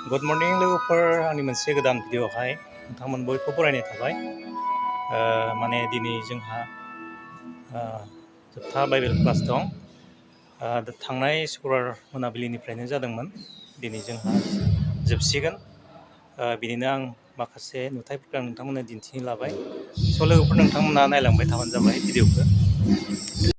Good morning लोगोफोर आंनि मोनसे गोदान भिडिअ'आवहाय नोंथांमोन बयबो बरायनाय थाबाय माने दिनै जोंहा जोबथा बाइबेल क्लास दं थांनाय शुक्रबार मोनाबिलिनिफ्रायनो जादोंमोन दिनै जोंहा जोबसिगोन बिदिनो आं माखासे नुथायफोरखौ आं नोंथांमोननो दिन्थिनो लाबाय स' लोगोफोर नोंथांमोना नायलांबाय थाबानो जाबाय भिडिअ'खौ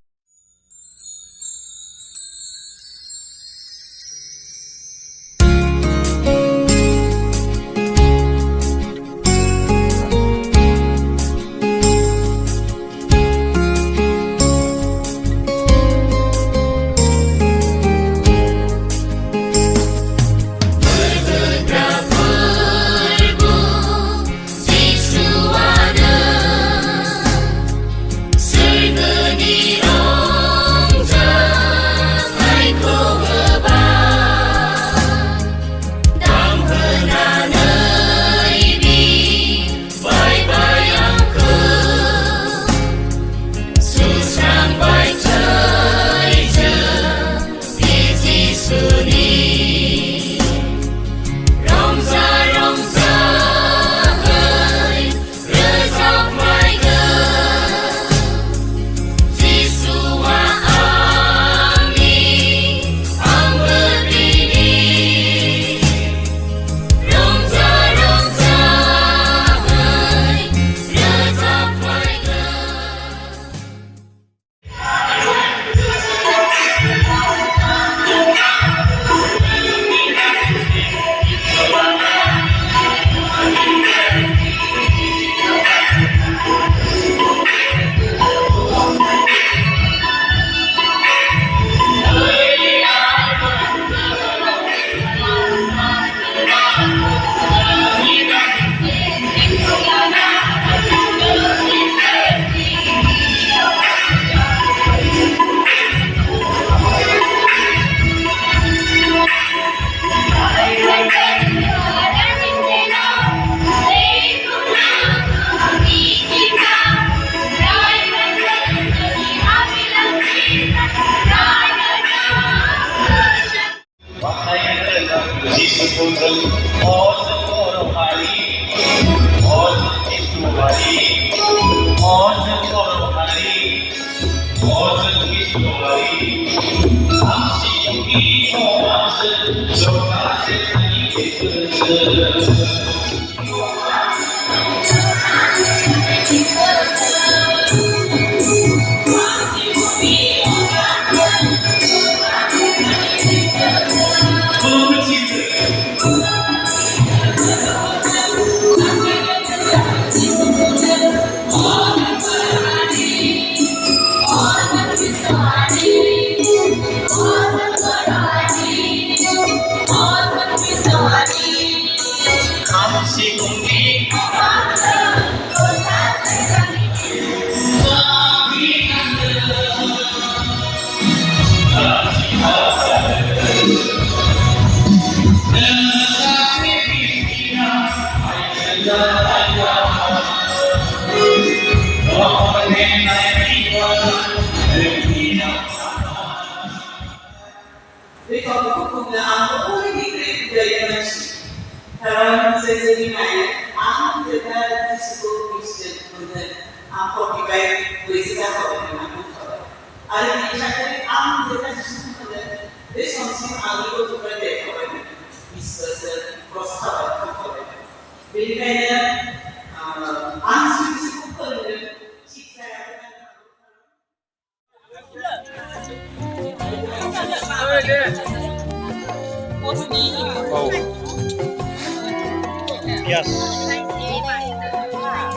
Yes.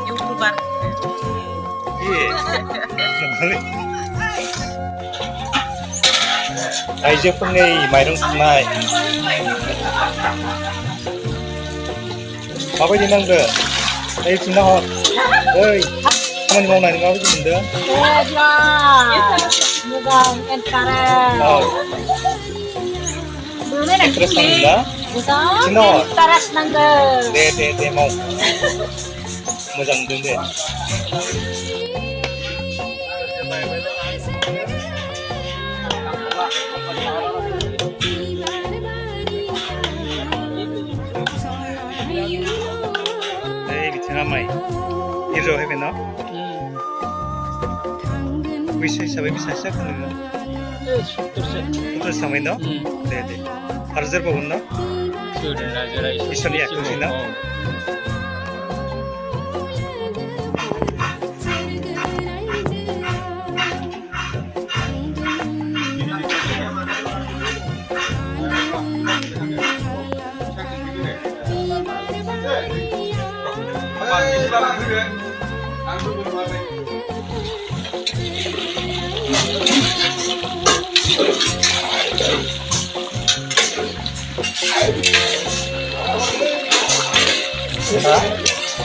YouTuber. आइजोफोरनि माइरं सुनाय माबायदि नांदों ओइ फिनना हर ओइ खामानि मावनानै माबायदि मोनदों मोजां इन्टारेस्ट नांदोंना फिनना हर दे माव मोजां मोनदों दे तामाय हिरो हैबे न बैसो हिसाबै बेसेबांसो जाखो नोङो 70 थांबाय न दे आरो जोरबावगोन न इसोरनि आखायावसै न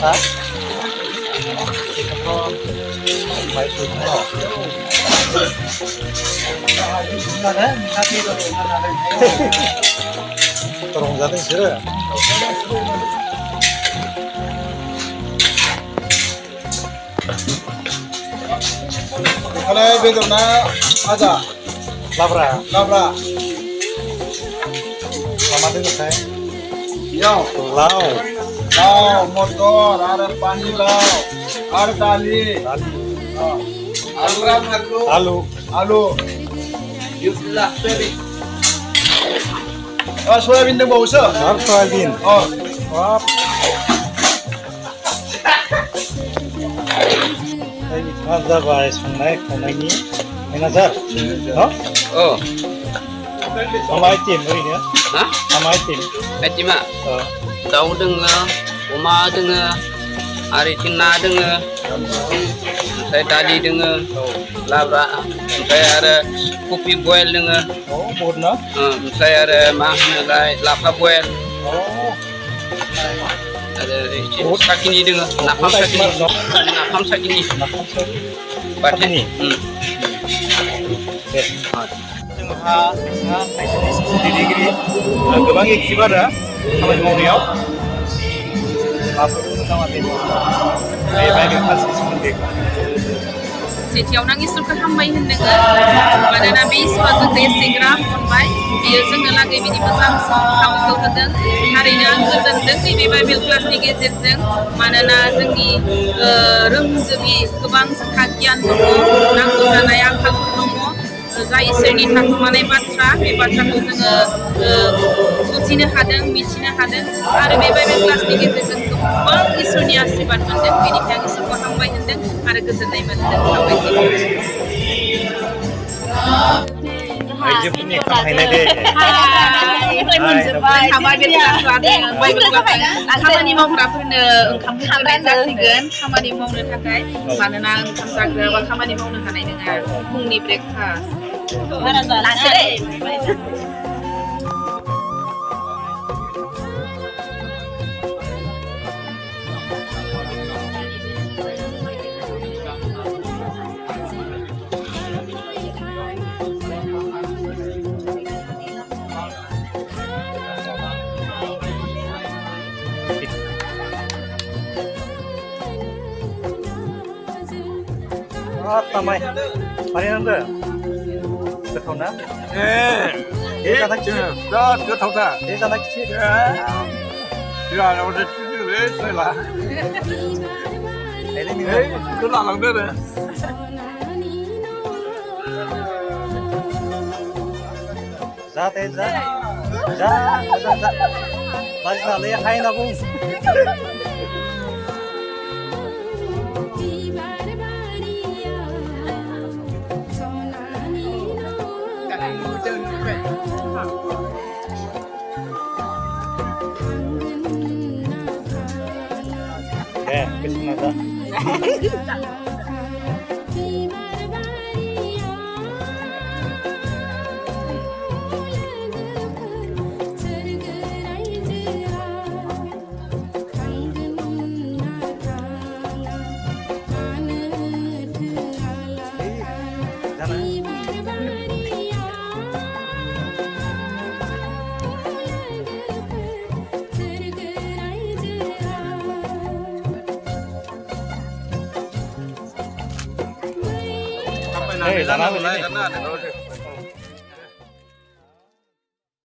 Hah? Itu baik semua. Mana? Nanti tolong jadi sih. Kalau bedona ada labra. Mama dengar saya. Yo, lau. Lau, motor, ada pani lau, ada tali, alu, Yusulah soyabin. Oh, soyabin deh bau sah. Soyabin. Oh, wap. Ini ada bahaya sungai, ini mengajar, no? Oh. Sama itim ini ya? Hah? Sama itim. Itim ah? Oh. Daun doङो अमा दोङो आरो ना दोङो ओमफ्राय दालि दोङो लाब्रा ओमफ्राय आरो कफि बयल दोङो ओमफ्राय आरो मा होनोलाय लाफा बयल आरो साखिनि दोङो नाफाम साखिनि बाथोन जोंहा दैदेनगिरि गोबां एक्टिभ आरो खामानि मावनायाव सेथियावनो आं इसोरखौ हामबाय होनदोङो मानोना बे इसोरा जोंखौ एसेग्राब अनबाय बियो जोंनो लागै बिदि मोजां खामानिखौ होदों थारैनो आं गोजोनदों नैबे बाइबेल क्लासनि गेजेरजों मानोना जोंनि रोंजोबि गोबां जोंहा गियान दङ नांगौ जानाय आंखालफोर दङ जाय इसोरनि थाखोमानाय बाथ्रा बे बाथ्राखौ जोङो बुजिनो हादों मिथिनो हादों आरो बे बाइबेल क्लासनि गेजेरजों गोबां इसोरनि आशीर्बाद मोनदों बेनिखायनो आं इसोरखौ हामबाय होनदों आरो गोजोननाय मोनदों आइजोफोरनि खामायनाय दे खामानि मावग्राफोरनो ओंखाम होनाय जासिगोन खामानि मावनो थाखाय मानोना ओंखाम जाग्रा बा खामानि मावनो हानाय नङा फुंनि ब्रेकफास्ट तामाय मारै नांदो गोथाव ना बिराद गोथावथार बे जाना खिथि जोंहा सायला बेखौ लालांदो आरो जा दे जा बाजिनालै हाय होनना बुं बेसेना जा Hey, jangan